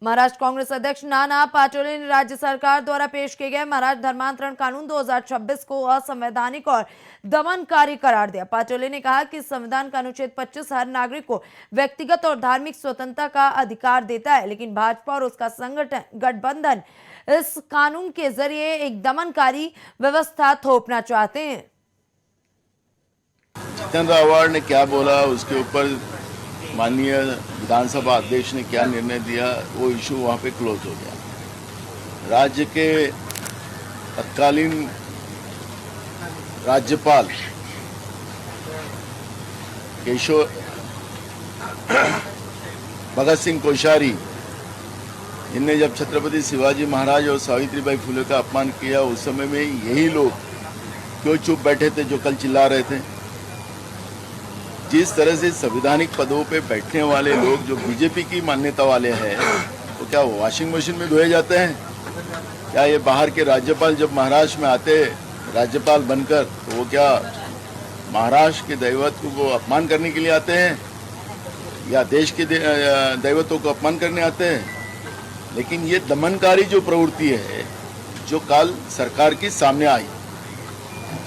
महाराष्ट्र कांग्रेस अध्यक्ष नाना पाटोले ने राज्य सरकार द्वारा पेश किए गए महाराष्ट्र धर्मांतरण कानून 2026 को असंवैधानिक और दमनकारी करार दिया। पाटोले ने कहा कि संविधान का अनुच्छेद 25 हर नागरिक को व्यक्तिगत और धार्मिक स्वतंत्रता का अधिकार देता है, लेकिन भाजपा और उसका संगठन गठबंधन इस कानून के जरिए एक दमनकारी व्यवस्था थोपना चाहते हैं। जितेंद्र आव्हाड ने क्या बोला, उसके ऊपर माननीय विधानसभा अध्यक्ष ने क्या निर्णय दिया, वो इशू वहां पे क्लोज हो गया। राज्य के तत्कालीन राज्यपाल केशव भगत सिंह कोश्यारी, इनने जब छत्रपति शिवाजी महाराज और सावित्रीबाई फुले का अपमान किया, उस समय में यही लोग क्यों चुप बैठे थे जो कल चिल्ला रहे थे। जिस तरह से संवैधानिक पदों पे बैठने वाले लोग जो बीजेपी की मान्यता वाले हैं, तो क्या वो वॉशिंग मशीन में धोए जाते हैं? क्या ये बाहर के राज्यपाल जब महाराष्ट्र में आते राज्यपाल बनकर, तो वो क्या महाराष्ट्र के दैवत्व को अपमान करने के लिए आते हैं या देश के दैवत्व को अपमान करने आते हैं? लेकिन ये दमनकारी जो प्रवृत्ति है, जो कल सरकार की सामने आई,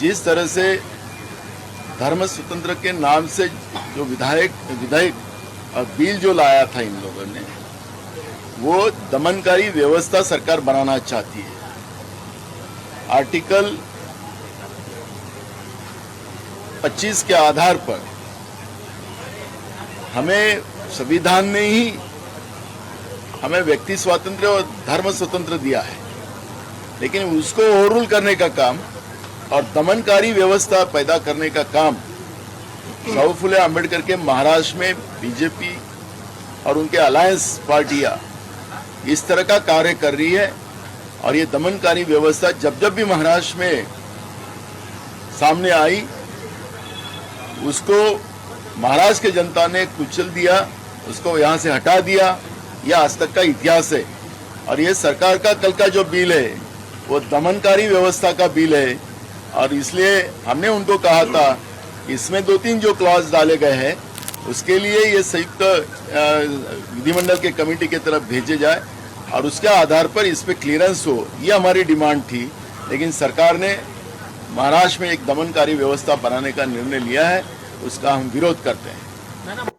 जिस तरह से धर्म स्वतंत्र के नाम से जो विधायक और बिल जो लाया था इन लोगों ने, वो दमनकारी व्यवस्था सरकार बनाना चाहती है। आर्टिकल 25 के आधार पर हमें संविधान ने ही हमें व्यक्ति स्वातंत्र्य और धर्म स्वतंत्र दिया है, लेकिन उसको ओवररूल करने का काम और दमनकारी व्यवस्था पैदा करने का काम साहू फुले अम्बेडकर के महाराष्ट्र में बीजेपी और उनके अलायंस पार्टियां इस तरह का कार्य कर रही है। और ये दमनकारी व्यवस्था जब जब भी महाराष्ट्र में सामने आई, उसको महाराष्ट्र की जनता ने कुचल दिया, उसको यहां से हटा दिया। यह आज तक का इतिहास है। और ये सरकार का कल का जो बिल है, वो दमनकारी व्यवस्था का बिल है। और इसलिए हमने उनको कहा था, इसमें 2-3 जो क्लॉज डाले गए हैं, उसके लिए ये संयुक्त विधिमंडल के कमेटी की तरफ भेजे जाए और उसके आधार पर इस पे क्लियरेंस हो, ये हमारी डिमांड थी। लेकिन सरकार ने महाराष्ट्र में एक दमनकारी व्यवस्था बनाने का निर्णय लिया है, उसका हम विरोध करते हैं।